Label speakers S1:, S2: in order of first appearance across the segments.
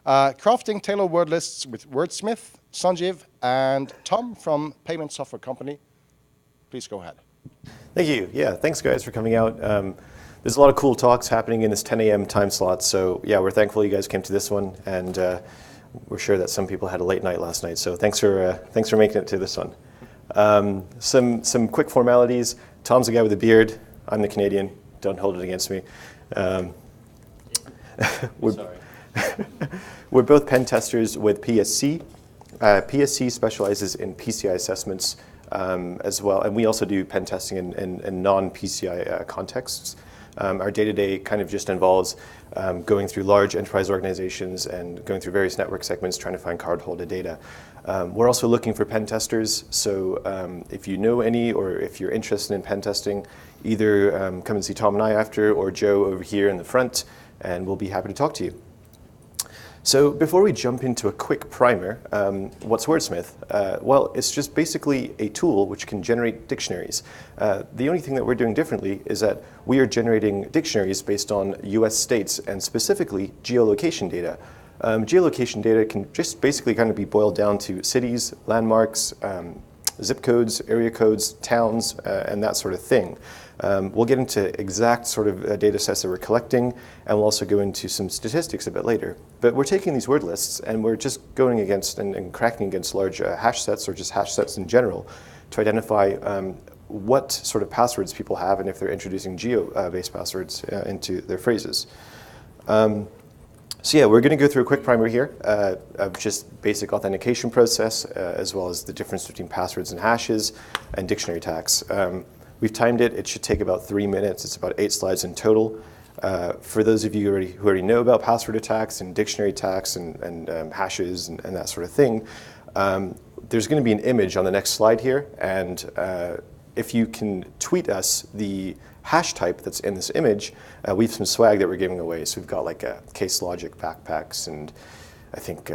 S1: Crafting tailored word lists with Wordsmith, Sanjeev, and Tom from Payment Software Company. Please go ahead.
S2: Thank you. Yeah, thanks guys for coming out. There's a lot of cool talks happening in this 10 a.m. time slot, so yeah, we're thankful you guys came to this one, and we're sure that some people had a late night last night, so thanks for making it to this one. Some quick formalities. Tom's the guy with the beard. I'm the Canadian. Don't hold it against me. We're both pen testers with PSC. PSC specializes in PCI assessments as well, and we also do pen testing in non-PCI contexts. Our day-to-day kind of just involves going through large enterprise organizations and going through various network segments trying to find cardholder data. We're also looking for pen testers, so if you know any or if you're interested in pen testing, either come and see Tom and I after or Joe over here in the front, and we'll be happy to talk to you. So before we jump into a quick primer, what's Wordsmith? Well, it's just basically a tool which can generate dictionaries. The only thing that we're doing differently is that we are generating dictionaries based on US states and specifically geolocation data. Geolocation data can just basically kind of be boiled down to cities, landmarks, zip codes, area codes, towns, and that sort of thing. We'll get into exact sort of data sets that we're collecting, and we'll also go into some statistics a bit later. But we're taking these word lists and we're just going against and cracking against large hash sets or just hash sets in general to identify what sort of passwords people have and if they're introducing geo-based passwords into their phrases. So yeah, we're going to go through a quick primer here of just basic authentication process as well as the difference between passwords and hashes and dictionary tags. We've timed it. It should take about 3 minutes. It's about 8 slides in total. For those of you who already know about password attacks and dictionary attacks and hashes and that sort of thing, there's going to be an image on the next slide here. And if you can tweet us the hash type that's in this image, we have some swag that we're giving away. So we've got like Case Logic backpacks and I think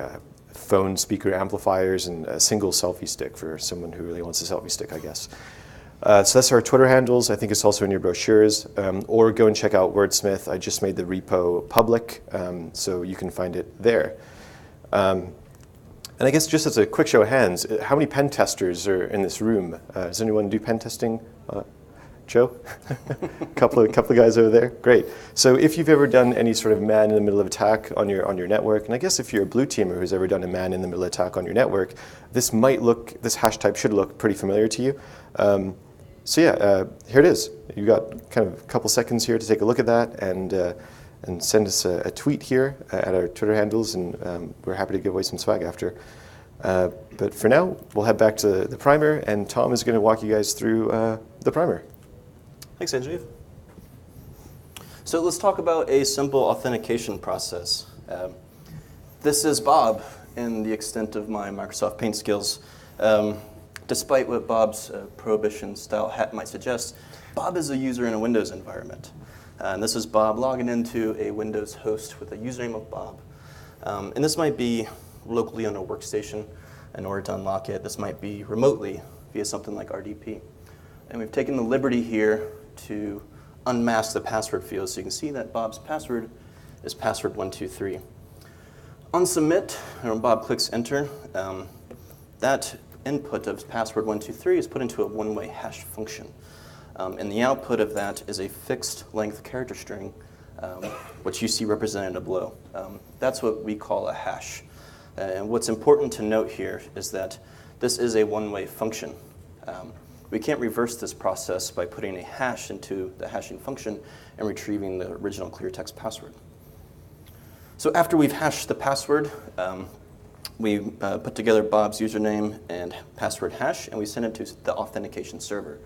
S2: phone speaker amplifiers and a single selfie stick for someone who really wants a selfie stick, I guess. So that's our Twitter handles. I think it's also in your brochures. Or go and check out Wordsmith. I just made the repo public, so you can find it there. And I guess just as a quick show of hands, how many pen testers are in this room? Does anyone do pen testing? Joe? couple of guys over there? Great. So if you've ever done any sort of man-in-the-middle attack on your network, and I guess if you're a blue teamer who's ever done a man-in-the-middle attack on your network, this hash type should look pretty familiar to you. So yeah, here it is. You got kind of a couple seconds here to take a look at that and send us a tweet here at our Twitter handles, and we're happy to give away some swag after. But for now, we'll head back to the primer, and Tom is going to walk you guys through the primer.
S3: Thanks, Sanjeev. So let's talk about a simple authentication process. This is Bob in the extent of my Microsoft Paint skills. Despite what Bob's Prohibition-style hat might suggest, Bob is a user in a Windows environment. And this is Bob logging into a Windows host with a username of Bob. And this might be locally on a workstation. In order to unlock it, this might be remotely via something like RDP. And we've taken the liberty here to unmask the password field so you can see that Bob's password is password123. On submit, when Bob clicks enter, that input of password123 is put into a one-way hash function. And the output of that is a fixed length character string, which you see represented below. That's what we call a hash. And what's important to note here is that this is a one-way function. We can't reverse this process by putting a hash into the hashing function and retrieving the original clear text password. So after we've hashed the password, we put together Bob's username and password hash, and we send it to the authentication server.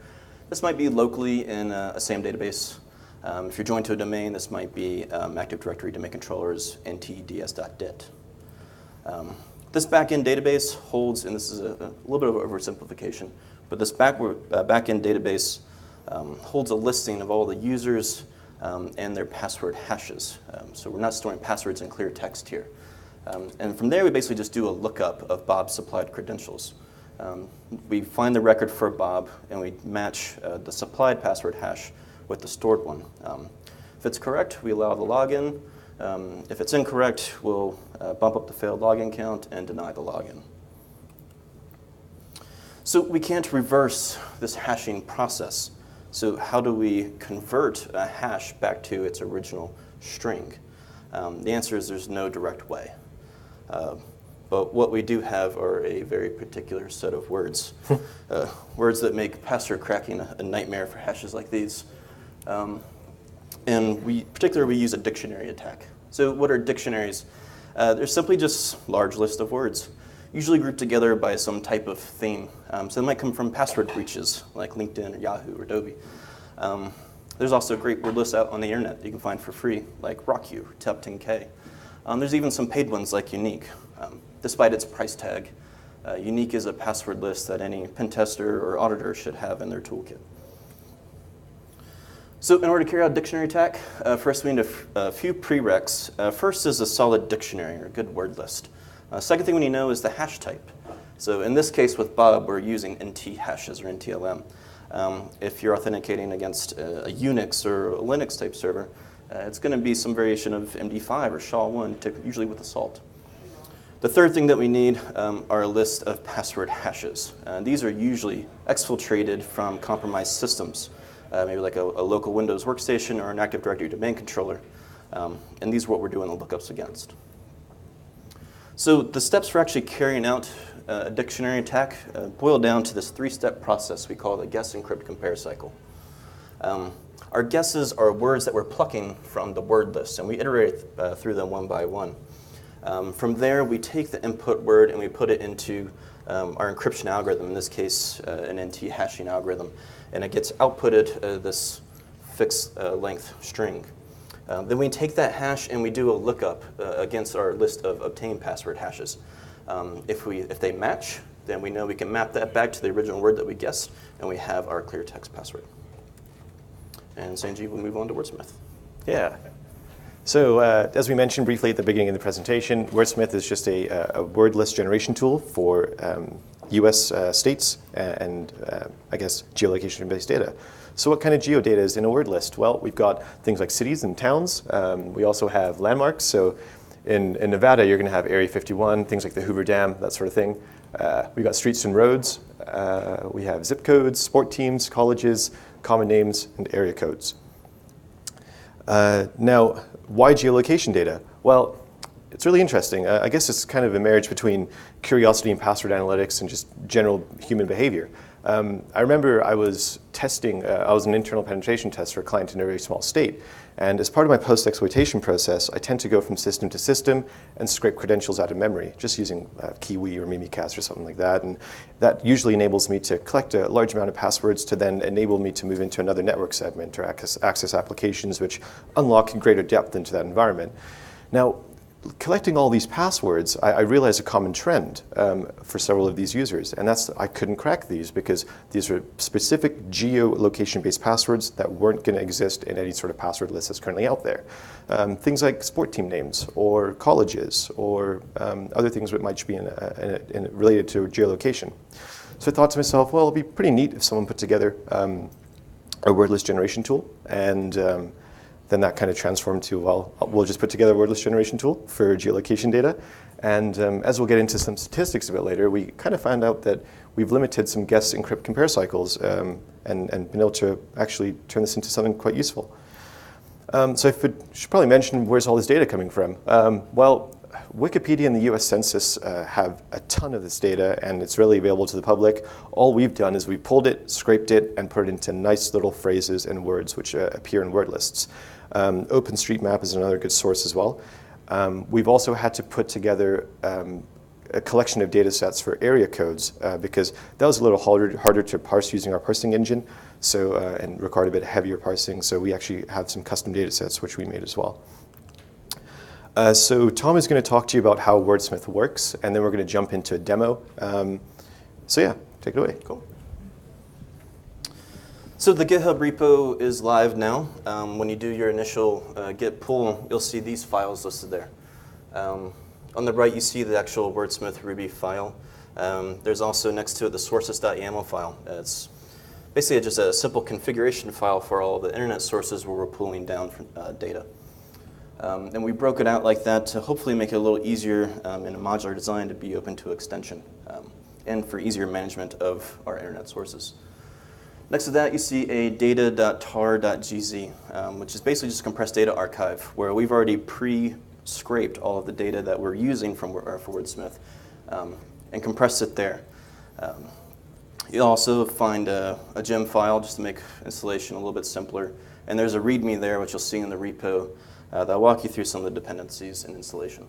S3: This might be locally in a SAM database. If you're joined to a domain, this might be Active Directory domain controllers ntds.dit. This backend database holds, and this is a little bit of an oversimplification, but this backend database holds a listing of all the users and their password hashes. So we're not storing passwords in clear text here. And from there, we basically just do a lookup of Bob's supplied credentials. We find the record for Bob, and we match the supplied password hash with the stored one. If it's correct, we allow the login. If it's incorrect, we'll bump up the failed login count, and deny the login. So we can't reverse this hashing process. So how do we convert a hash back to its original string? The answer is there's no direct way. But what we do have are a very particular set of words. Words that make password cracking a nightmare for hashes like these. And particularly we use a dictionary attack. So what are dictionaries? They're simply just large list of words, usually grouped together by some type of theme. So they might come from password breaches, like LinkedIn or Yahoo or Adobe. There's also great word lists out on the internet that you can find for free, like RockU, Top10K. There's even some paid ones like Unique. Despite its price tag, Unique is a password list that any pen tester or auditor should have in their toolkit. So in order to carry out a dictionary attack, first we need a few prereqs. First is a solid dictionary or a good word list. Second thing we need to know is the hash type. So in this case with Bob, we're using NT hashes or NTLM. If you're authenticating against a Unix or a Linux type server, it's going to be some variation of MD5 or SHA-1, usually with assault. The third thing that we need are a list of password hashes. These are usually exfiltrated from compromised systems, maybe like a local Windows workstation or an Active Directory domain controller. And these are what we're doing the lookups against. So the steps for actually carrying out a dictionary attack boil down to this three-step process we call the guess, encrypt, compare cycle. Our guesses are words that we're plucking from the word list, and we iterate through them one by one. From there, we take the input word and we put it into our encryption algorithm, in this case, an NT hashing algorithm, and it gets outputted this fixed length string. Then we take that hash and we do a lookup against our list of obtained password hashes. If they match, then we know we can map that back to the original word that we guessed, and we have our clear text password. And Sanjeev will move on to Wordsmith.
S2: Yeah. So as we mentioned briefly at the beginning of the presentation, Wordsmith is just a word list generation tool for US states and I guess geolocation-based data. So what kind of geodata is in a word list? Well, we've got things like cities and towns. We also have landmarks. So in Nevada, you're going to have Area 51, things like the Hoover Dam, that sort of thing. We've got streets and roads. We have zip codes, sport teams, colleges, common names, and area codes. Now, why geolocation data? Well, it's really interesting. I guess it's kind of a marriage between curiosity and password analytics and just general human behavior. I remember I was testing, I was an internal penetration test for a client in a very small state. And as part of my post-exploitation process, I tend to go from system to system and scrape credentials out of memory, just using Kiwi or Mimikatz or something like that. And that usually enables me to collect a large amount of passwords to then enable me to move into another network segment or access applications which unlock greater depth into that environment. Now, collecting all these passwords, I realized a common trend for several of these users, and that's I couldn't crack these because these are specific geolocation-based passwords that weren't going to exist in any sort of password list that's currently out there. Things like sport team names or colleges or other things that might be related to geolocation. So I thought to myself, well, it'd be pretty neat if someone put together a word list generation tool, and then that kind of transformed to, well, we'll just put together a word list generation tool for geolocation data. And as we'll get into some statistics a bit later, we kind of found out that we've limited some guess, encrypt, compare cycles and been able to actually turn this into something quite useful. So I should probably mention, where's all this data coming from? Well, Wikipedia and the US Census have a ton of this data, and it's readily available to the public. All we've done is we pulled it, scraped it, and put it into nice little phrases and words which appear in word lists. OpenStreetMap is another good source as well. We've also had to put together a collection of data sets for area codes because that was a little harder to parse using our parsing engine, so and required a bit heavier parsing. So we actually have some custom data sets which we made as well. So Tom is going to talk to you about how Wordsmith works, and then we're going to jump into a demo. So yeah, take it away.
S3: Cool. So the GitHub repo is live now. When you do your initial git pull, you'll see these files listed there. On the right, you see the actual Wordsmith Ruby file. There's also next to it the sources.yaml file. It's basically just a simple configuration file for all the internet sources where we're pulling down data. And we broke it out like that to hopefully make it a little easier in a modular design to be open to extension and for easier management of our internet sources. Next to that, you see a data.tar.gz, which is basically just a compressed data archive where we've already pre-scraped all of the data that we're using for Wordsmith and compressed it there. You'll also find a gem file just to make installation a little bit simpler. And there's a README there, which you'll see in the repo, that'll walk you through some of the dependencies and installation.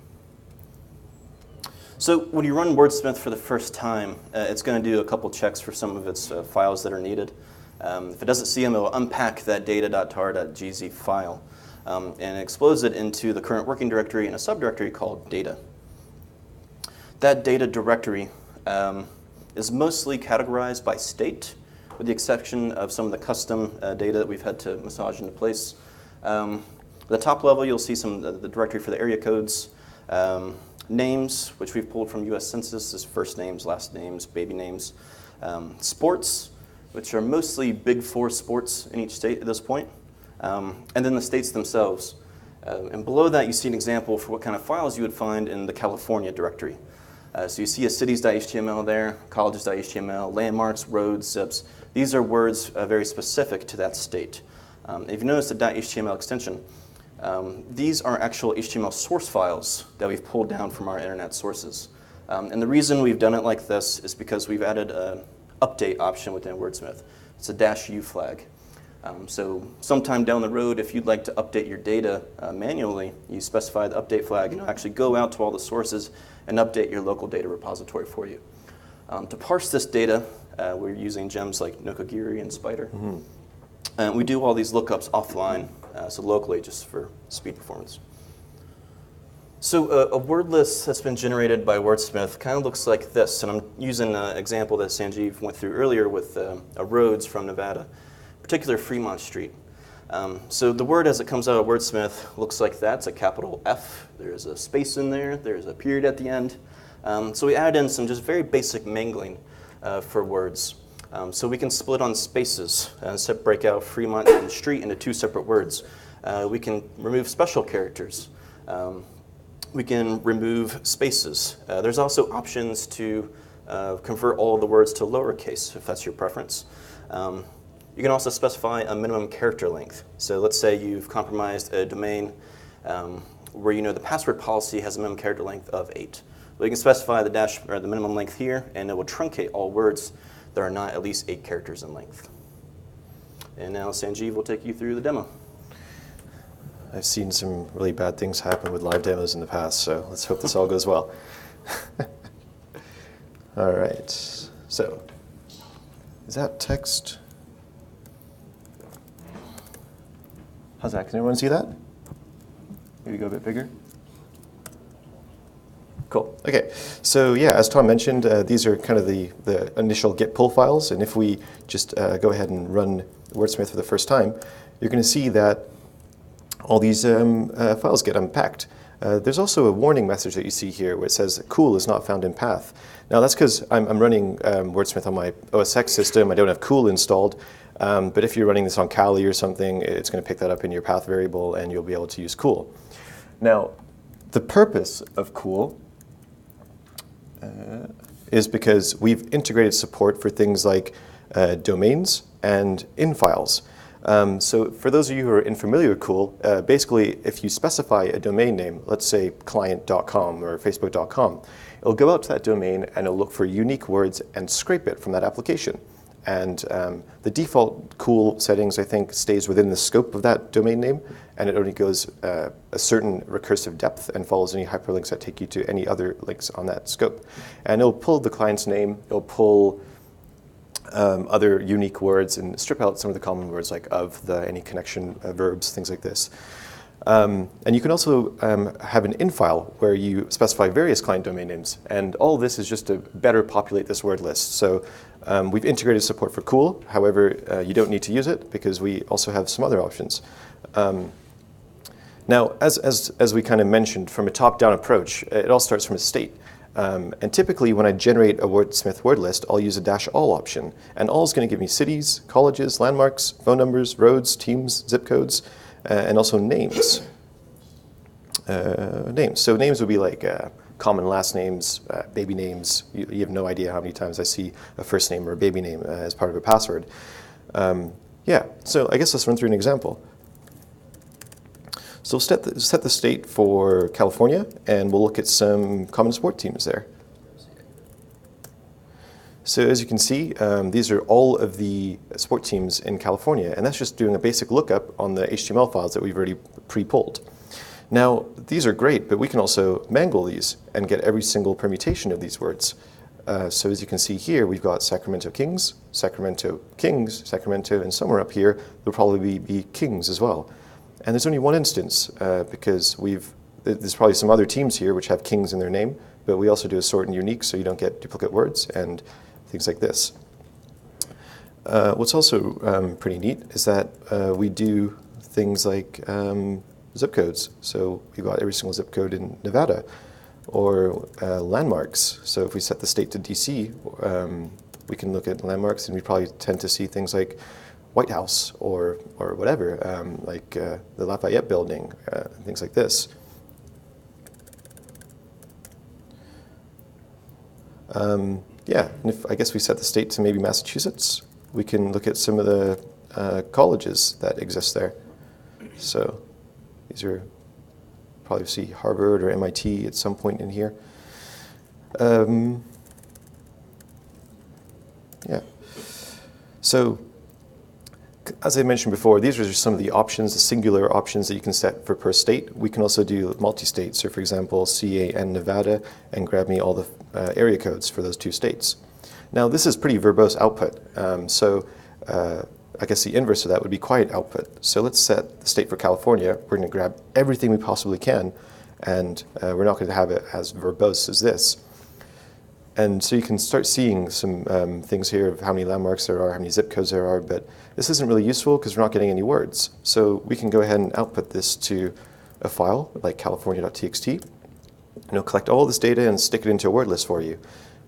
S3: So when you run Wordsmith for the first time, it's going to do a couple checks for some of its files that are needed. If it doesn't see them, it will unpack that data.tar.gz file and expose it into the current working directory in a subdirectory called data. That data directory is mostly categorized by state, with the exception of some of the custom data that we've had to massage into place. At the top level, you'll see some of the directory for the area codes, names, which we've pulled from US Census as first names, last names, baby names, sports, which are mostly big four sports in each state at this point, and then the states themselves. And below that, you see an example for what kind of files you would find in the California directory. So you see a cities.html there, colleges.html, landmarks, roads, zips. These are words very specific to that state. If you notice the .html extension, these are actual HTML source files that we've pulled down from our internet sources. And the reason we've done it like this is because we've added an update option within Wordsmith. It's a -u flag. So sometime down the road, if you'd like to update your data manually, you specify the update flag and it'll actually go out to all the sources and update your local data repository for you. To parse this data, we're using gems like Nokogiri and Spider. And we do all these lookups offline, so locally, just for speed performance. So a word list that's been generated by Wordsmith kind of looks like this. And I'm using an example that Sanjeev went through earlier with a roads from Nevada, particular Fremont Street. So the word as it comes out of Wordsmith looks like that. It's a capital F. There's a space in there. There's a period at the end. So we added in some just very basic mangling for words. So we can split on spaces and break out Fremont and street into two separate words. We can remove special characters. We can remove spaces. There's also options to convert all of the words to lowercase, if that's your preference. You can also specify a minimum character length. So let's say you've compromised a domain where you know the password policy has a minimum character length of 8. Well, you can specify the minimum length here, and it will truncate all words that are not at least 8 characters in length. And now Sanjeev will take you through the demo.
S2: I've seen some really bad things happen with live demos in the past, so let's hope this all goes well. All right, so is that text? How's that? Can everyone see that? Maybe go a bit bigger. Cool. Okay, so yeah, as Tom mentioned, these are kind of the initial git pull files, and if we just go ahead and run Wordsmith for the first time, you're going to see that all these files get unpacked. There's also a warning message that you see here where it says cool is not found in path. Now that's because I'm running Wordsmith on my OS X system. I don't have cool installed, but if you're running this on Kali or something, it's going to pick that up in your path variable and you'll be able to use cool. Now, the purpose of cool is because we've integrated support for things like domains and in-files. So for those of you who are unfamiliar with cool, basically if you specify a domain name, let's say client.com or facebook.com, it'll go out to that domain and it'll look for unique words and scrape it from that application. And the default cool settings, I think, stays within the scope of that domain name, and it only goes a certain recursive depth and follows any hyperlinks that take you to any other links on that scope. And it'll pull the client's name, it'll pull other unique words and strip out some of the common words like of, the, any connection verbs, things like this. And you can also have an in-file where you specify various client domain names. And all this is just to better populate this word list. So we've integrated support for cool. However, you don't need to use it because we also have some other options. Now, as we kind of mentioned, from a top-down approach, it all starts from a state. And typically, when I generate a Wordsmith word list, I'll use a -all option. And all is going to give me cities, colleges, landmarks, phone numbers, roads, teams, zip codes, and also names. names. So names would be like common last names, baby names. You have no idea how many times I see a first name or a baby name as part of a password. Yeah, so I guess let's run through an example. So we'll set the state for California, and we'll look at some common sport teams there. So as you can see, these are all of the sport teams in California, and that's just doing a basic lookup on the HTML files that we've already pre-pulled. Now, these are great, but we can also mangle these and get every single permutation of these words. So as you can see here, we've got Sacramento Kings, Sacramento Kings, Sacramento, and somewhere up here, there'll probably be Kings as well. And there's only one instance because there's probably some other teams here which have Kings in their name, but we also do a sort and unique so you don't get duplicate words and things like this. What's also pretty neat is that we do things like zip codes. So we've got every single zip code in Nevada, or landmarks. So if we set the state to DC, we can look at landmarks, and we probably tend to see things like White House or whatever, like the Lafayette Building, things like this. Yeah, and if I guess we set the state to maybe Massachusetts, we can look at some of the colleges that exist there. So these are probably see Harvard or MIT at some point in here. Yeah. So as I mentioned before, these are just some of the options, the singular options that you can set for per state. We can also do multi-state. So for example, CA and Nevada, and grab me all the area codes for those two states. Now this is pretty verbose output. I guess the inverse of that would be quiet output. So let's set the state for California. We're going to grab everything we possibly can, and we're not going to have it as verbose as this. And so you can start seeing some things here of how many landmarks there are, how many zip codes there are, but this isn't really useful because we're not getting any words. So we can go ahead and output this to a file like california.txt, and it'll collect all this data and stick it into a word list for you.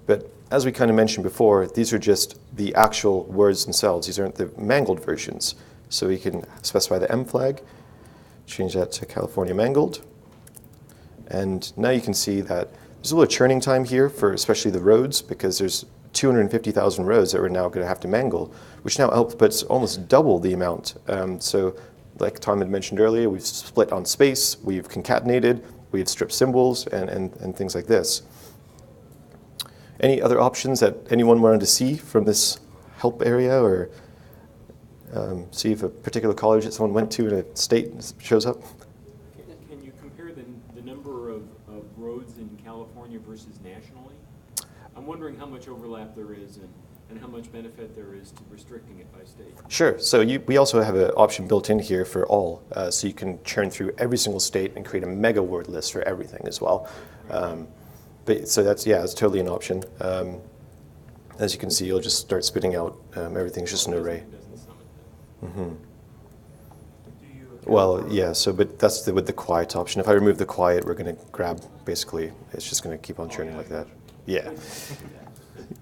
S2: But as we kind of mentioned before, these are just the actual words themselves. These aren't the mangled versions. So we can specify the M flag, change that to California mangled. And now you can see that there's a little churning time here for especially the roads, because there's 250,000 roads that we're now going to have to mangle, which now outputs almost double the amount. So like Tom had mentioned earlier, we've split on space, we've concatenated, we've stripped symbols, and things like this. Any other options that anyone wanted to see from this help area, or see if a particular college that someone went to in a state shows up?
S4: Can you compare the number of roads in California versus nationally? I'm wondering how much overlap there is and how much benefit there is to restricting it by state.
S2: Sure. So we also have an option built in here for all, so you can churn through every single state and create a mega word list for everything as well. So that's, yeah, it's totally an option. As you can see, you'll just start spitting out everything's just an array. Mm-hmm. Well, yeah, but that's with the quiet option. If I remove the quiet, we're going to grab, basically, it's just going to keep on churning like that. Yeah.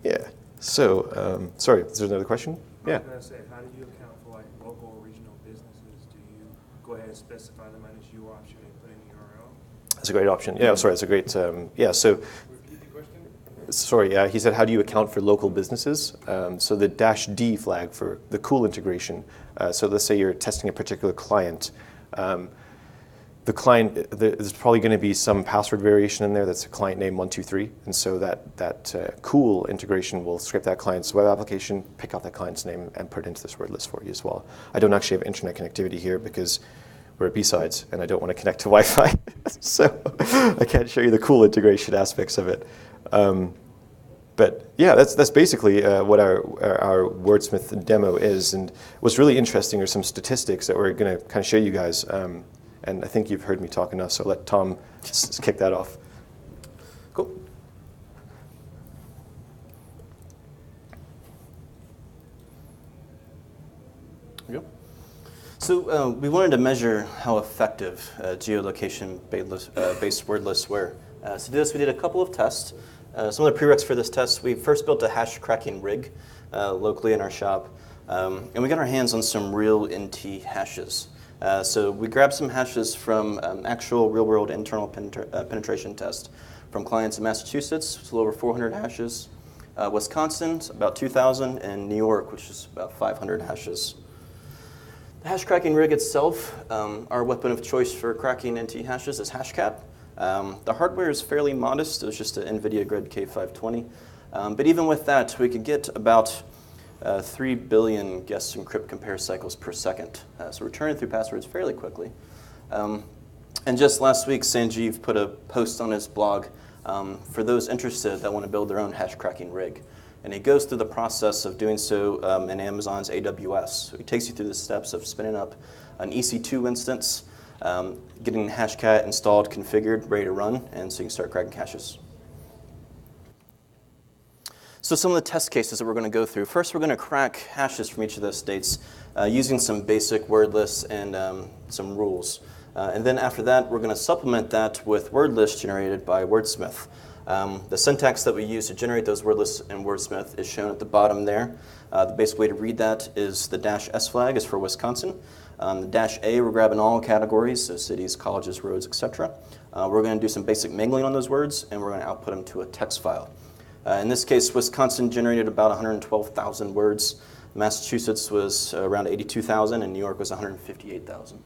S2: Yeah. So, sorry, is there another question? Yeah.
S5: I was going to say, how do you account for like local or regional businesses? Do you go ahead and specify the -u option and put in the URL?
S2: That's a great option. Yeah, sorry, that's a great, yeah, so.
S5: Repeat the question?
S2: Sorry, yeah, he said, how do you account for local businesses? So the -d flag for the cool integration. So let's say you're testing a particular client. The client, there's probably going to be some password variation in there that's a client name 123, and so that cool integration will script that client's web application, pick out that client's name, and put it into this word list for you as well. I don't actually have internet connectivity here because we're at B-Sides, and I don't want to connect to Wi-Fi, so I can't show you the cool integration aspects of it. But yeah, that's basically what our Wordsmith demo is. And what's really interesting are some statistics that we're going to kind of show you guys. And I think you've heard me talk enough, so I'll let Tom kick that off.
S3: Cool. There we go. So we wanted to measure how effective geolocation-based word lists were. So to do this, we did a couple of tests. Some of the prereqs for this test, we first built a hash cracking rig locally in our shop, and we got our hands on some real NT hashes. So we grabbed some hashes from actual real-world internal penetration test from clients in Massachusetts, it's a little over 400 hashes. Wisconsin, about 2,000, and New York, which is about 500 hashes. The hash cracking rig itself, our weapon of choice for cracking NT hashes is Hashcat. The hardware is fairly modest. It was just an NVIDIA Grid K520. But even with that, we could get about 3 billion guess encrypt compare cycles per second. So we're turning through passwords fairly quickly. And just last week, Sanjeev put a post on his blog for those interested that want to build their own hash cracking rig. And he goes through the process of doing so in Amazon's AWS. So he takes you through the steps of spinning up an EC2 instance, getting Hashcat installed, configured, ready to run, and so you can start cracking caches. So some of the test cases that we're going to go through. First, we're going to crack hashes from each of those states using some basic word lists and some rules. And then after that, we're going to supplement that with word lists generated by Wordsmith. The syntax that we use to generate those word lists in Wordsmith is shown at the bottom there. The basic way to read that is the -S flag is for Wisconsin. The -A, we're grabbing all categories, so cities, colleges, roads, etc. We're going to do some basic mangling on those words, and we're going to output them to a text file. In this case, Wisconsin generated about 112,000 words. Massachusetts was around 82,000, and New York was 158,000.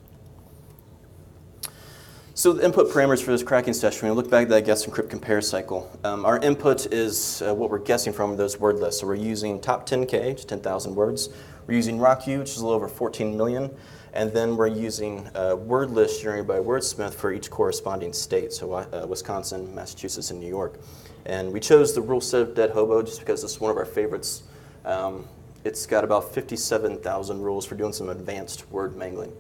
S3: So the input parameters for this cracking session, when we look back at that guess encrypt compare cycle, our input is what we're guessing from those word lists. So we're using top 10K, which is 10,000 words. We're using RockU, which is a little over 14 million. And then we're using word lists generated by Wordsmith for each corresponding state, so Wisconsin, Massachusetts, and New York. And we chose the rule set of dead hobo just because it's one of our favorites. It's got about 57,000 rules for doing some advanced word mangling.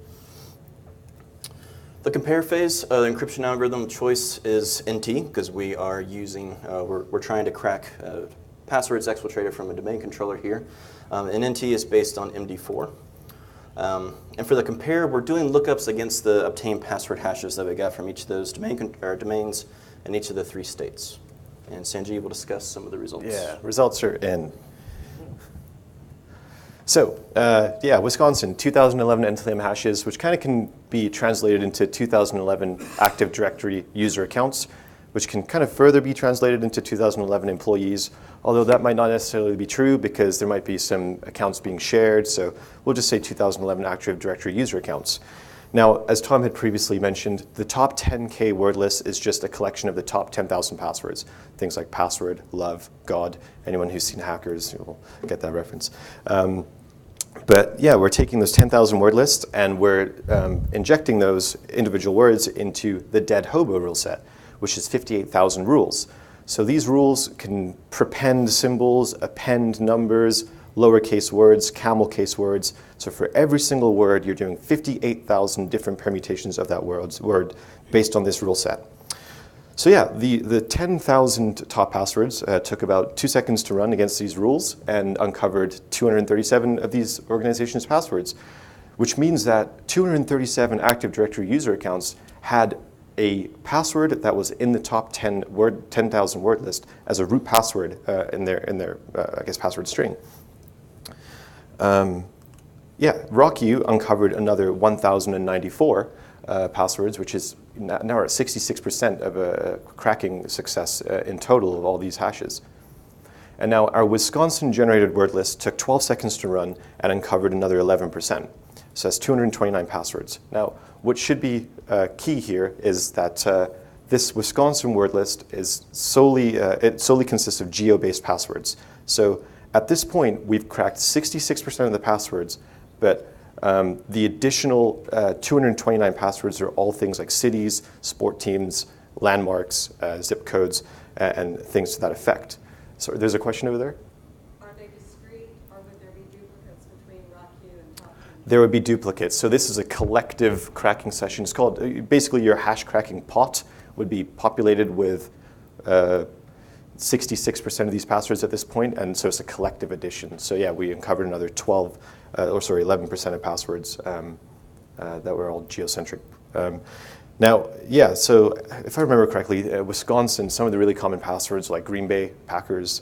S3: The compare phase, the encryption algorithm choice is NT because we are using, we're trying to crack passwords exfiltrated from a domain controller here. And NT is based on MD4. And for the compare, we're doing lookups against the obtained password hashes that we got from each of those domains in each of the 3 states. And Sanjeev will discuss some of the results.
S2: Yeah, results are in. So, Wisconsin, 2011 NTLM hashes, which kind of can be translated into 2011 Active Directory user accounts, which can kind of further be translated into 2011 employees, although that might not necessarily be true because there might be some accounts being shared, so we'll just say 2011 Active Directory user accounts. Now, as Tom had previously mentioned, the top 10K word list is just a collection of the top 10,000 passwords. Things like password, love, God. Anyone who's seen Hackers will get that reference. But yeah, we're taking those 10,000 word lists and we're injecting those individual words into the dead hobo rule set, which is 58,000 rules. So these rules can prepend symbols, append numbers, lowercase words, camel case words. So for every single word, you're doing 58,000 different permutations of that word based on this rule set. So yeah, the 10,000 top passwords took about 2 seconds to run against these rules and uncovered 237 of these organizations' passwords, which means that 237 Active Directory user accounts had a password that was in the top 10,000 word list as a root password in their password string. RockU uncovered another 1,094 passwords, which is now at 66% of a cracking success in total of all these hashes. And now our Wisconsin generated word list took 12 seconds to run and uncovered another 11%. So that's 229 passwords. Now, what should be key here is that this Wisconsin word list is solely consists of geo-based passwords. So at this point, we've cracked 66% of the passwords, but the additional 229 passwords are all things like cities, sport teams, landmarks, zip codes, and things to that effect. So there's a question over there?
S6: Are they discrete, or would there be duplicates between RockU and Top 10?
S2: There would be duplicates. So this is a collective cracking session. It's called, basically your hash cracking pot would be populated with 66% of these passwords at this point, and so it's a collective addition. So yeah, we uncovered another 11% of passwords that were all geocentric. So if I remember correctly, Wisconsin, some of the really common passwords like Green Bay, Packers,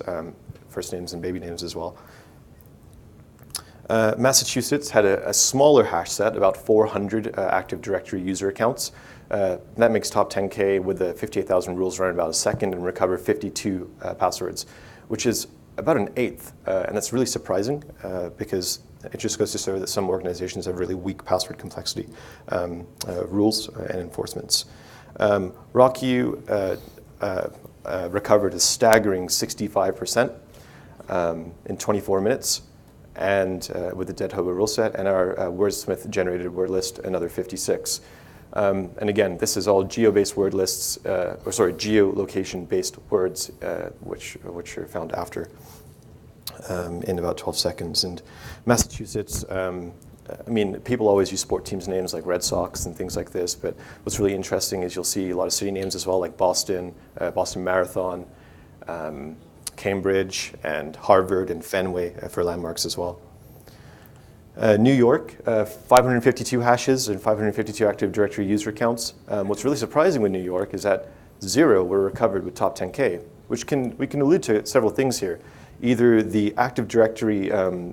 S2: first names and baby names as well. Massachusetts had a smaller hash set, about 400 Active Directory user accounts. That makes top 10K with the 58,000 rules run in about a second and recover 52 passwords, which is about an eighth. And that's really surprising because it just goes to show that some organizations have really weak password complexity rules and enforcements. RockU recovered a staggering 65% in 24 minutes, and with the dead hobo rule set, and our Wordsmith generated word list another 56. And again, this is all geo-based word lists, geolocation-based words, which are found after in about 12 seconds. And Massachusetts, I mean, people always use sport teams' names like Red Sox and things like this, but what's really interesting is you'll see a lot of city names as well, like Boston, Boston Marathon, Cambridge, and Harvard, and Fenway for landmarks as well. New York, 552 hashes and 552 Active Directory user accounts. What's really surprising with New York is that 0 were recovered with top 10K, which we can allude to several things here. Either the Active Directory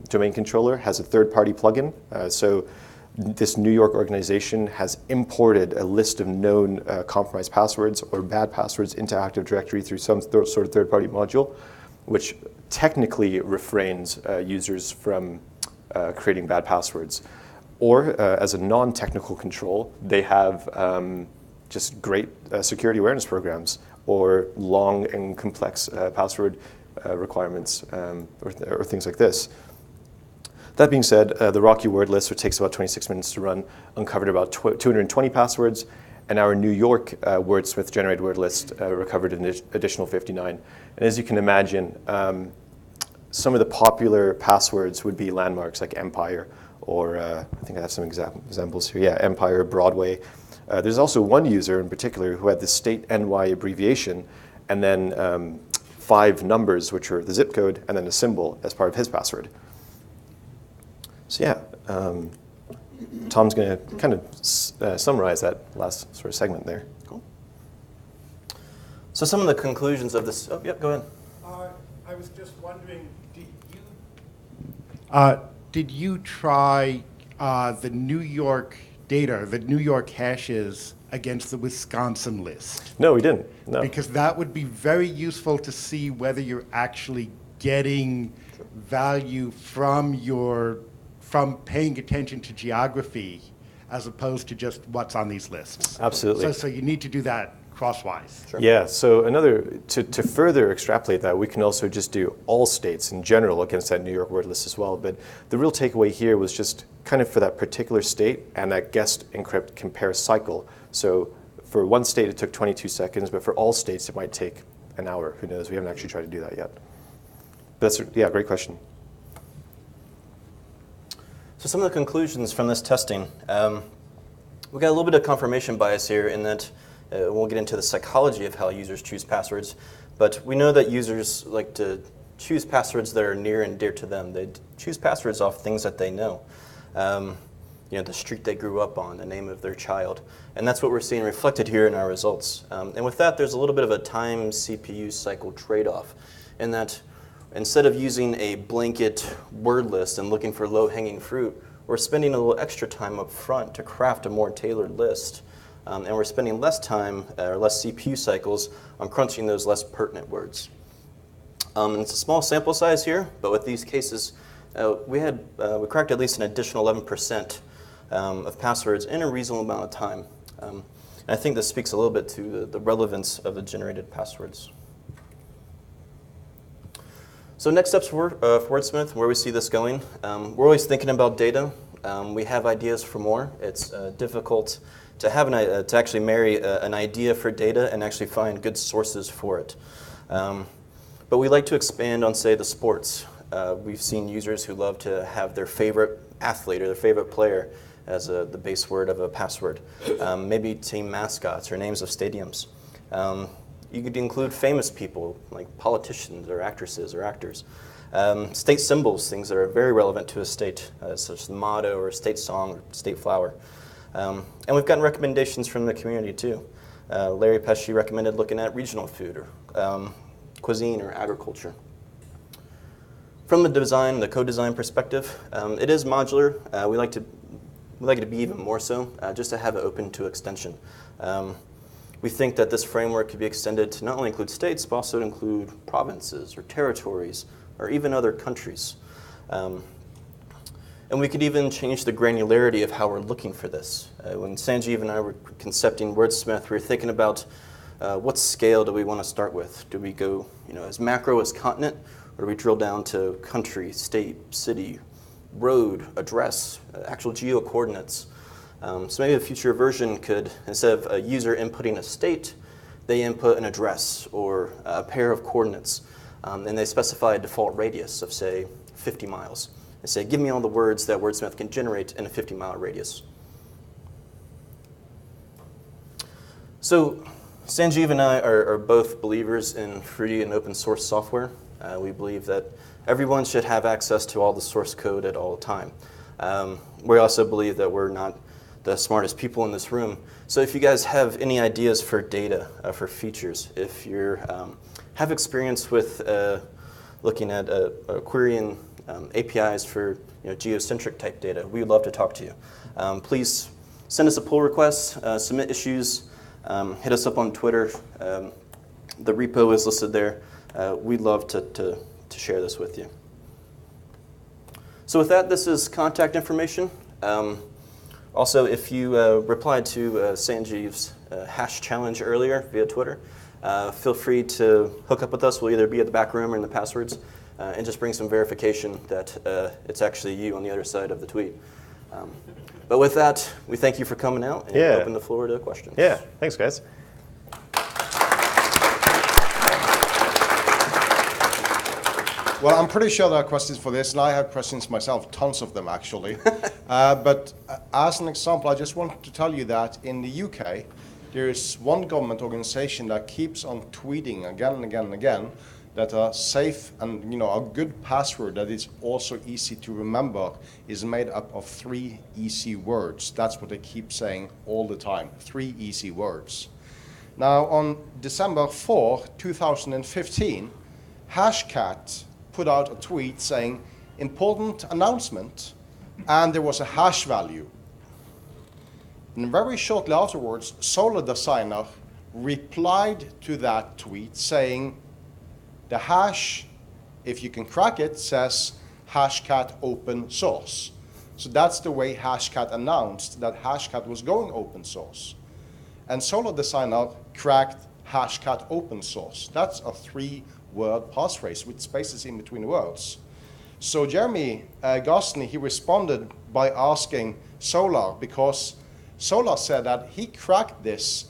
S2: domain controller has a third-party plugin, so this New York organization has imported a list of known compromised passwords or bad passwords into Active Directory through some sort of third-party module, which technically refrains users from creating bad passwords. Or as a non-technical control, they have just great security awareness programs or long and complex password requirements or things like this. That being said, the RockU word list, which takes about 26 minutes to run, uncovered about 220 passwords, and our New York Wordsmith generated word list recovered an additional 59. And as you can imagine, some of the popular passwords would be landmarks like Empire, or I think I have some examples here. Yeah, Empire, Broadway. There's also one user in particular who had the state NY abbreviation, and then 5 numbers, which are the zip code, and then a symbol as part of his password. So yeah, Tom's going to kind of summarize that last sort of segment there.
S3: Cool. So some of the conclusions of this. Oh, yep, go ahead.
S7: I was just wondering, did you try the New York data, the New York hashes against the Wisconsin list?
S2: No, we didn't. No.
S7: Because that would be very useful to see whether you're actually getting value from paying attention to geography as opposed to just what's on these lists.
S2: Absolutely.
S7: So you need to do that crosswise.
S2: Sure. Yeah, so to further extrapolate that, we can also just do all states in general against that New York word list as well. But the real takeaway here was just kind of for that particular state and that guessed encrypt compare cycle. So for one state, it took 22 seconds, but for all states, it might take an hour. Who knows? We haven't actually tried to do that yet. But yeah, great question.
S3: So some of the conclusions from this testing, we got a little bit of confirmation bias here in that we'll get into the psychology of how users choose passwords, but we know that users like to choose passwords that are near and dear to them. They choose passwords off things that they know. The street they grew up on, the name of their child. And that's what we're seeing reflected here in our results. And with that, there's a little bit of a time CPU cycle trade-off in that instead of using a blanket word list and looking for low-hanging fruit, we're spending a little extra time up front to craft a more tailored list. And we're spending less time or less CPU cycles on crunching those less pertinent words. It's a small sample size here, but with these cases, we cracked at least an additional 11% of passwords in a reasonable amount of time. And I think this speaks a little bit to the relevance of the generated passwords. So next steps for Wordsmith, where we see this going. We're always thinking about data. We have ideas for more. It's difficult to have to actually marry an idea for data and actually find good sources for it. But we like to expand on, say, the sports. We've seen users who love to have their favorite athlete or their favorite player as the base word of a password. Maybe team mascots or names of stadiums. You could include famous people like politicians or actresses or actors. State symbols, things that are very relevant to a state, such as the motto or state song or state flower. And we've gotten recommendations from the community too. Larry Pesci recommended looking at regional food or cuisine or agriculture. From the design, the co-design perspective, it is modular. We like it to be even more so, just to have it open to extension. We think that this framework could be extended to not only include states, but also to include provinces or territories or even other countries. And we could even change the granularity of how we're looking for this. When Sanjeev and I were concepting Wordsmith, we were thinking about what scale do we want to start with? Do we go as macro as continent, or do we drill down to country, state, city, road, address, actual geo-coordinates? So maybe a future version could, instead of a user inputting a state, they input an address or a pair of coordinates, and they specify a default radius of, say, 50 miles. And say, give me all the words that Wordsmith can generate in a 50-mile radius. So Sanjeev and I are both believers in free and open source software. We believe that everyone should have access to all the source code at all time. We also believe that we're not the smartest people in this room. So if you guys have any ideas for data, for features, if you have experience with looking at querying APIs for geocentric type data, we would love to talk to you. Please send us a pull request, submit issues, hit us up on Twitter. The repo is listed there. We'd love to share this with you. So with that, this is contact information. Also, if you replied to Sanjeev's hash challenge earlier via Twitter, feel free to hook up with us. We'll either be at the back room or in the passwords, and just bring some verification that it's actually you on the other side of the tweet. But with that, we thank you for coming out and open the floor to questions.
S2: Yeah, thanks, guys.
S1: Well, I'm pretty sure there are questions for this, and I have questions myself, tons of them actually. But as an example, I just wanted to tell you that in the UK, there is one government organization that keeps on tweeting again and again and again that a safe and a good password that is also easy to remember is made up of 3 easy words. That's what they keep saying all the time, 3 easy words. Now, on December 4, 2015, Hashcat put out a tweet saying, important announcement, and there was a hash value. And very shortly afterwards, Solar Designer replied to that tweet saying, the hash, if you can crack it, says Hashcat open source. So that's the way Hashcat announced that Hashcat was going open source. And Solar Designer cracked Hashcat open source. That's a 3-word passphrase with spaces in between the words. So Jeremy Gosney, he responded by asking Solar, because Solar said that he cracked this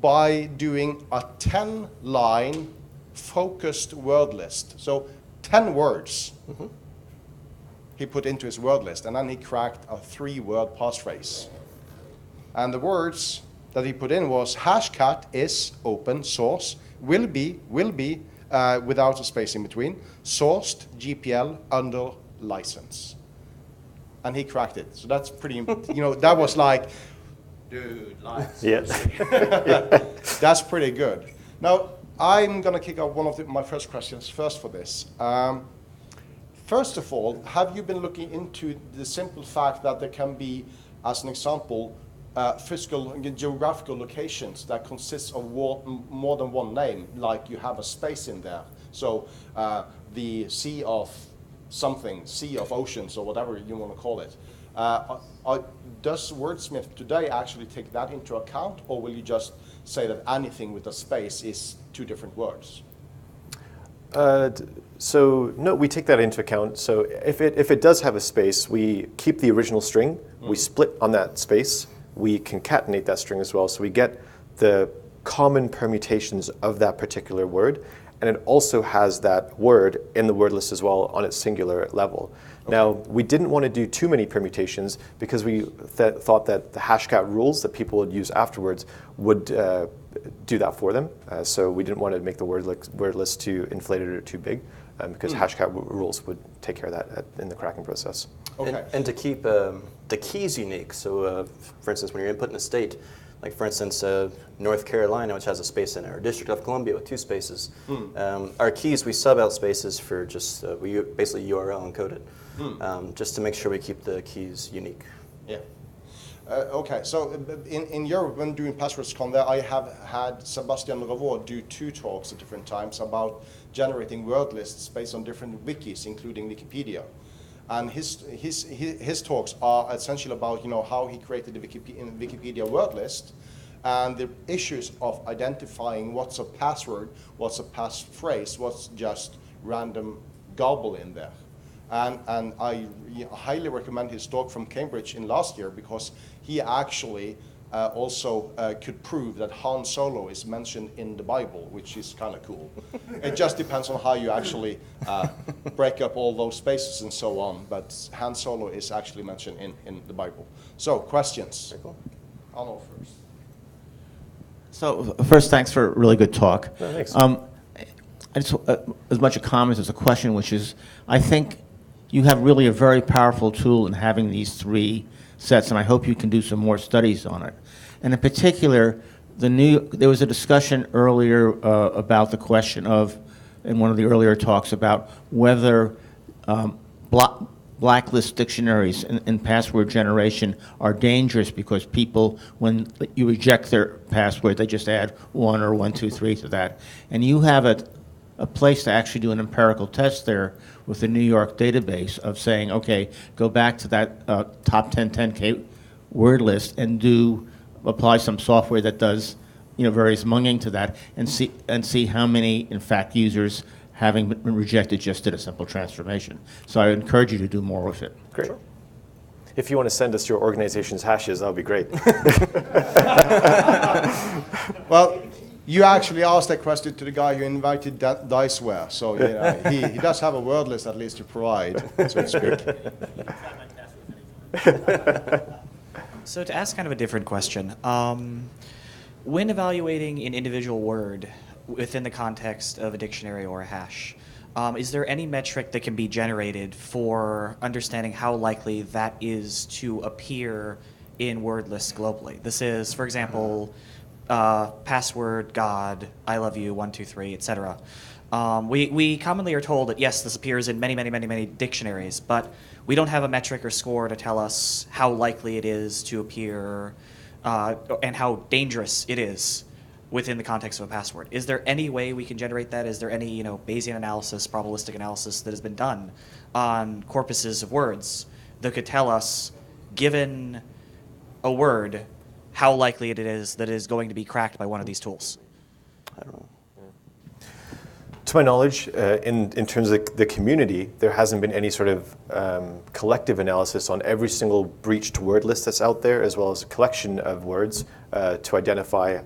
S1: by doing a 10-line focused word list. So 10 words he put into his word list, and then he cracked a 3-word passphrase. And the words that he put in was, Hashcat is open source, will be, without a space in between, sourced GPL under license. And he cracked it. So that's pretty, that was like, dude, license.
S2: Yes.
S1: That's pretty good. Now, I'm going to kick off one of my first questions first for this. First of all, have you been looking into the simple fact that there can be, as an example, physical and geographical locations that consists of more than one name, like you have a space in there. So the sea of something, sea of oceans, or whatever you want to call it. Does Wordsmith today actually take that into account, or will you just say that anything with a space is 2 different words?
S2: So no, we take that into account. So if it does have a space, we keep the original string, we split on that space, we concatenate that string as well, so we get the common permutations of that particular word, and it also has that word in the word list as well on its singular level. Okay. Now, we didn't want to do too many permutations because we thought that the Hashcat rules that people would use afterwards would do that for them. So we didn't want to make the word list too inflated or too big, because Hashcat rules would take care of that in the cracking process.
S1: Okay.
S3: And to keep the keys unique, so for instance, when you're inputting a state, Like for instance, North Carolina, which has a space in it, or District of Columbia with 2 spaces. Our keys, we sub out spaces for just, we basically URL encode it, just to make sure we keep the keys unique.
S1: Yeah. Okay, so in Europe, when doing PasswordsCon there, I have had Sebastian Revaux do 2 talks at different times about generating word lists based on different wikis, including Wikipedia. And his talks are essentially about, you know, how he created the Wikipedia word list and the issues of identifying what's a password, what's a passphrase, what's just random garble in there. And I highly recommend his talk from Cambridge in last year, because he actually also could prove that Han Solo is mentioned in the Bible, which is kind of cool. It just depends on how you actually break up all those spaces and so on, but Han Solo is actually mentioned in the Bible. So, questions?
S3: Very cool.
S1: Arnold first.
S8: So first, thanks for a really good talk.
S2: Oh, thanks.
S8: I just, as much a comment as a question, which is, I think you have really a very powerful tool in having these 3 sets, and I hope you can do some more studies on it. And in particular, there was a discussion earlier about the question of, in one of the earlier talks, about whether blacklist dictionaries in password generation are dangerous, because people, when you reject their password, they just add 1 or 1, 2, 3 to that. And you have a place to actually do an empirical test there with the New York database of saying, okay, go back to that top 10K word list and apply some software that does, you know, various munging to that, and see how many, in fact, users, having been rejected, just did a simple transformation. So I encourage you to do more with it.
S2: Great. Sure. If you want to send us your organization's hashes, that would be great.
S1: Well, you actually asked that question to the guy who invited Diceware, so yeah, he does have a word list at least to provide, so to speak.
S9: So to ask kind of a different question, when evaluating an individual word within the context of a dictionary or a hash, is there any metric that can be generated for understanding how likely that is to appear in word lists globally? This is, for example, password, God, I love you, 1, 2, 3, etc. We commonly are told that yes, this appears in many dictionaries, but we don't have a metric or score to tell us how likely it is to appear and how dangerous it is within the context of a password. Is there any way we can generate that? Is there any, Bayesian analysis, probabilistic analysis that has been done on corpuses of words that could tell us, given a word, how likely it is that it is going to be cracked by one of these tools?
S3: I don't know.
S2: To my knowledge, in terms of the community, there hasn't been any sort of collective analysis on every single breached word list that's out there, as well as a collection of words to identify,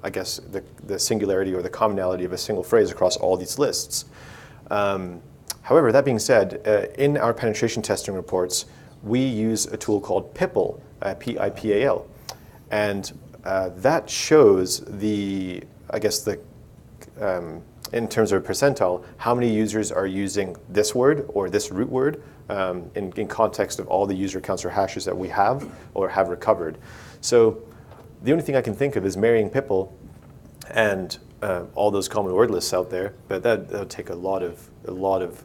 S2: I guess, the singularity or the commonality of a single phrase across all these lists. However, that being said, in our penetration testing reports, we use a tool called PIPAL, P-I-P-A-L, and that shows the, I guess, in terms of a percentile, how many users are using this word or this root word in context of all the user accounts or hashes that we have or have recovered. So the only thing I can think of is marrying PIPAL and all those common word lists out there, but that would take a lot of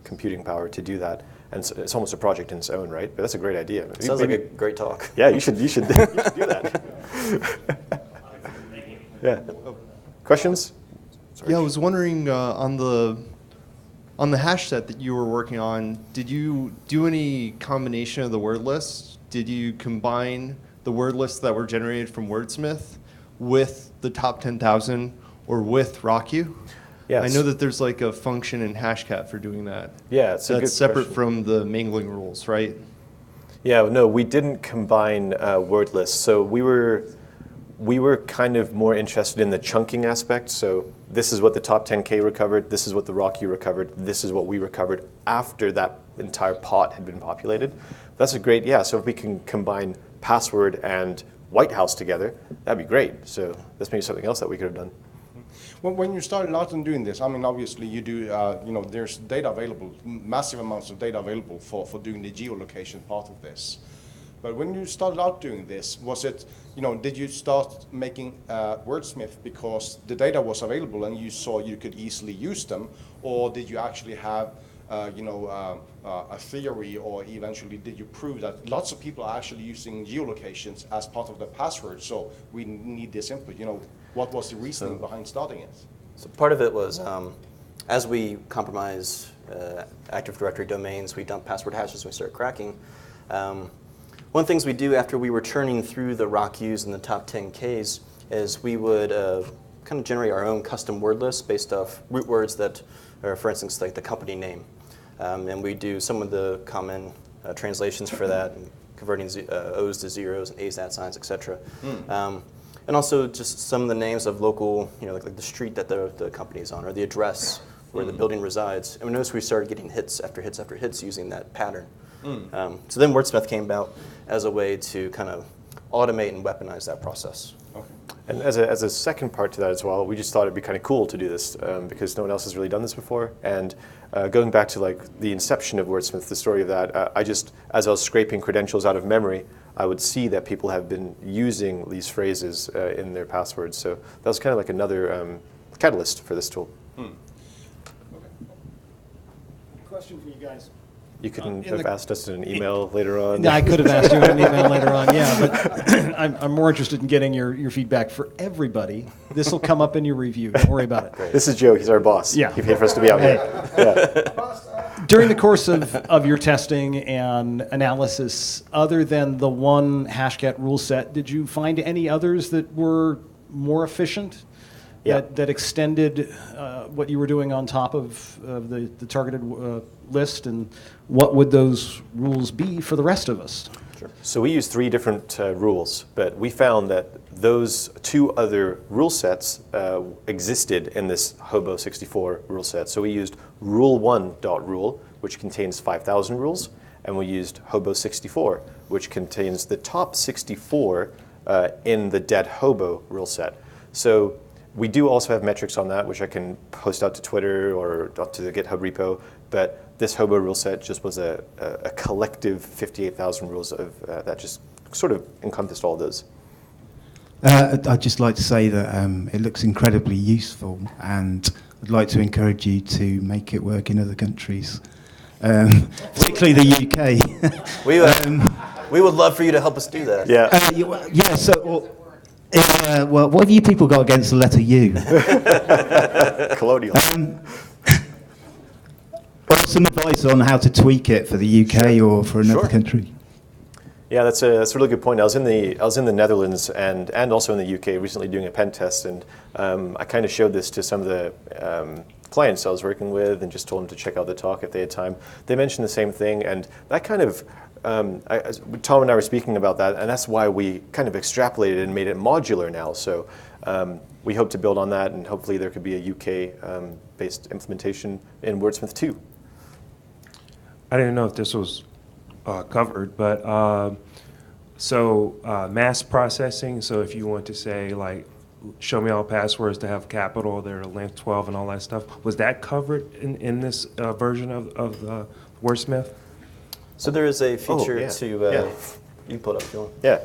S2: computing power to do that. And it's almost a project in its own, right? But that's a great idea.
S3: Sounds like a great talk.
S2: Yeah, you should do that. Yeah. Questions? Sorry.
S10: Yeah, I was wondering on the hash set that you were working on, did you do any combination of the word lists? Did you combine the word lists that were generated from Wordsmith with the top 10,000 or with RockU?
S2: Yes.
S10: I know that there's like a function in Hashcat for doing that.
S2: Yeah, it's a good
S10: That's separate
S2: question.
S10: from the mingling rules, right?
S2: Yeah, no, we didn't combine word lists. So we were kind of more interested in the chunking aspect. So this is what the top 10K recovered, this is what the RockU recovered, this is what we recovered after that entire pot had been populated. That's a great, yeah, so if we can combine password and White House together, that'd be great. So that's maybe something else that we could have done.
S1: Well, when you started out on doing this, I mean, obviously you do, there's data available, massive amounts of data available for doing the geolocation part of this. But when you started out doing this, was it, did you start making Wordsmith because the data was available and you saw you could easily use them, or did you actually have a theory, or eventually did you prove that lots of people are actually using geolocations as part of their password, so we need this input? What was the reasoning behind starting it?
S3: So part of it was, as we compromise Active Directory domains, we dump password hashes and we start cracking. One of the things we do after we were churning through the ROCUs and the top 10 Ks is we would kind of generate our own custom word list based off root words that are, for instance, like the company name. And we do some of the common translations for that, and converting O's to zeros and A's at signs, etc. And also just some of the names of local, like the street that the company is on, or the address where the building resides. And we noticed we started getting hits after hits after hits using that pattern. So then Wordsmith came about as a way to kind of automate and weaponize that process.
S1: Okay.
S2: And as a second part to that as well, we just thought it'd be kind of cool to do this because no one else has really done this before. And going back to like the inception of Wordsmith, the story of that, as I was scraping credentials out of memory, I would see that people have been using these phrases in their passwords. So that was kind of like another catalyst for this tool.
S11: Question for you guys.
S2: You couldn't have asked us in an email later on.
S11: No, I could have asked you in an email later on, yeah, but I'm more interested in getting your feedback for everybody. This will come up in your review. Don't worry about it.
S2: This is Joe. He's our boss.
S11: Yeah.
S2: He paid for us to be out here. Yeah.
S11: During the course of your testing and analysis, other than the one Hashcat rule set, did you find any others that were more efficient?
S2: Yeah.
S11: That extended what you were doing on top of the targeted list, and what would those rules be for the rest of us?
S2: Sure. So we used 3 different rules, but we found that those 2 other rule sets existed in this Hobo 64 rule set. So we used rule1.rule, which contains 5,000 rules, and we used Hobo 64, which contains the top 64 in the dead Hobo rule set. So we do also have metrics on that, which I can post out to Twitter or out to the GitHub repo, but this Hobo rule set just was a collective 58,000 rules of that just sort of encompassed all of those.
S12: I'd just like to say that it looks incredibly useful, and I'd like to encourage you to make it work in other countries, particularly the UK.
S3: We would love for you to help us do that.
S2: Yeah.
S12: Yeah. So, well, what have you people got against the letter U?
S2: Colonial.
S12: Some advice on how to tweak it for the UK or for another country.
S2: Yeah, that's a really good point. I was in the Netherlands and also in the UK recently doing a pen test, and I kind of showed this to some of the clients I was working with and just told them to check out the talk if they had time. They mentioned the same thing, and that kind of Tom and I were speaking about that, and that's why we kind of extrapolated and made it modular now. So we hope to build on that, and hopefully there could be a UK-based implementation in Wordsmith 2.
S5: I didn't know if this was covered, but mass processing. So if you want to say like, show me all passwords to have capital, they're length 12 and all that stuff, was that covered in this version of Wordsmith?
S3: So there is a feature
S2: yeah.
S3: to
S2: Yeah.
S3: you pull it up if you want.
S2: Yeah.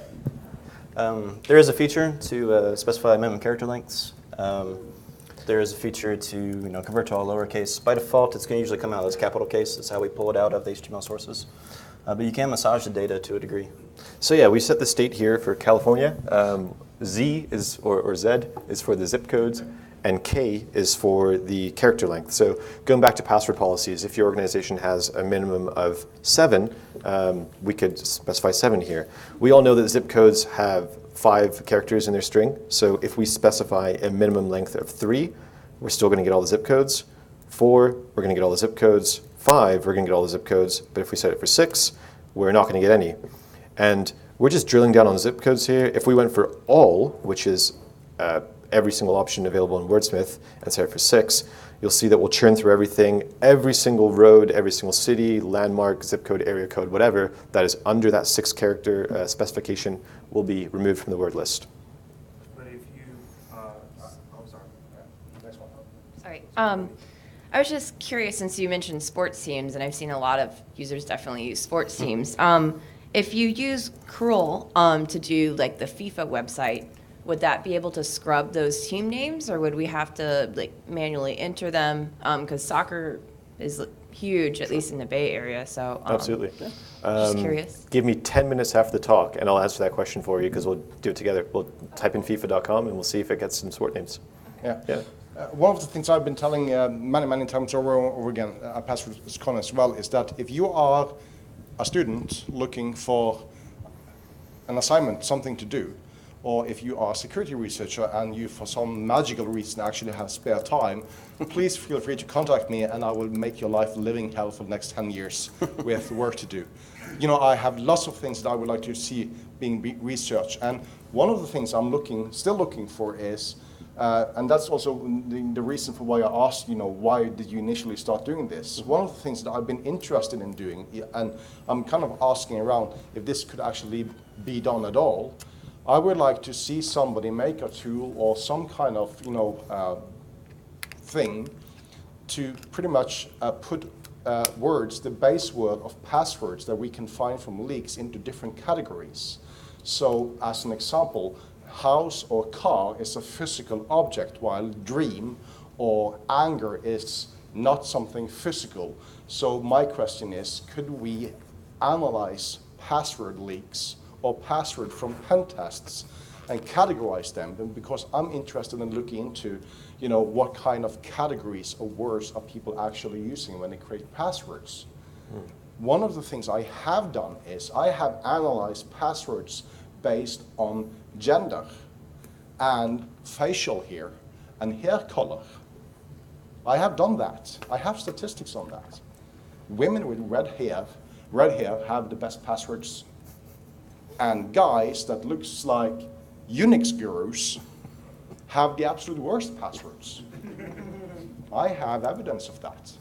S3: There is a feature to specify minimum character lengths. There is a feature to convert to all lowercase. By default, it's going to usually come out as capital case. That's how we pull it out of the HTML sources. But you can massage the data to a degree.
S2: So yeah, we set the state here for California. Z is or Z is for the zip codes, and K is for the character length. So going back to password policies, if your organization has a minimum of 7, we could specify 7 here. We all know that zip codes have 5 characters in their string. So if we specify a minimum length of 3, we're still going to get all the zip codes. 4, we're going to get all the zip codes. 5, we're going to get all the zip codes. But if we set it for 6, we're not going to get any. And we're just drilling down on zip codes here. If we went for all, which is every single option available in Wordsmith, and set it for 6, you'll see that we'll churn through everything. Every single road, every single city, landmark, zip code, area code, whatever, that is under that 6-character specification will be removed from the word list.
S5: But if you, sorry. Next one.
S13: Sorry. I was just curious, since you mentioned sports teams, and I've seen a lot of users definitely use sports teams. if you use Cruel to do like the FIFA website, would that be able to scrub those team names, or would we have to like manually enter them? Because soccer is huge, at least in the Bay Area. So
S2: Absolutely.
S13: just curious.
S2: Give me 10 minutes after the talk, and I'll answer that question for you because we'll do it together. We'll type in FIFA.com and we'll see if it gets some sport names.
S1: Yeah.
S2: Yeah.
S1: One of the things I've been telling many times over and over again at PasswordCon as well is that if you are a student looking for an assignment, something to do, or if you are a security researcher and you, for some magical reason, actually have spare time, please feel free to contact me and I will make your life living hell for the next 10 years with work to do. You know, I have lots of things that I would like to see being researched, and one of the things I'm still looking for is, and that's also the reason for why I asked, you know, why did you initially start doing this? One of the things that I've been interested in doing, and I'm kind of asking around if this could actually be done at all, I would like to see somebody make a tool or some kind of, you know, thing to pretty much put words, the base word of passwords that we can find from leaks, into different categories. So, as an example, house or car is a physical object, while dream or anger is not something physical. So my question is, could we analyze password leaks or password from pen tests and categorize them? Because I'm interested in looking into, you know, what kind of categories or words are people actually using when they create passwords. One of the things I have done is I have analyzed passwords based on gender and facial hair and hair color. I have done that. I have statistics on that. Women with red hair have the best passwords, and guys that looks like Unix gurus have the absolute worst passwords. I have evidence of that.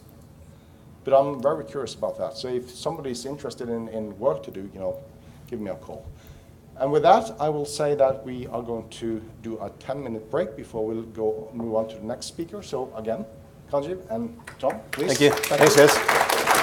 S1: But I'm very curious about that. So if somebody's interested in work to do, you know, give me a call. And with that, I will say that we are going to do a 10-minute break before we'll move on to the next speaker. So again, Kanji and Tom, please.
S2: Thank you. Thanks, guys.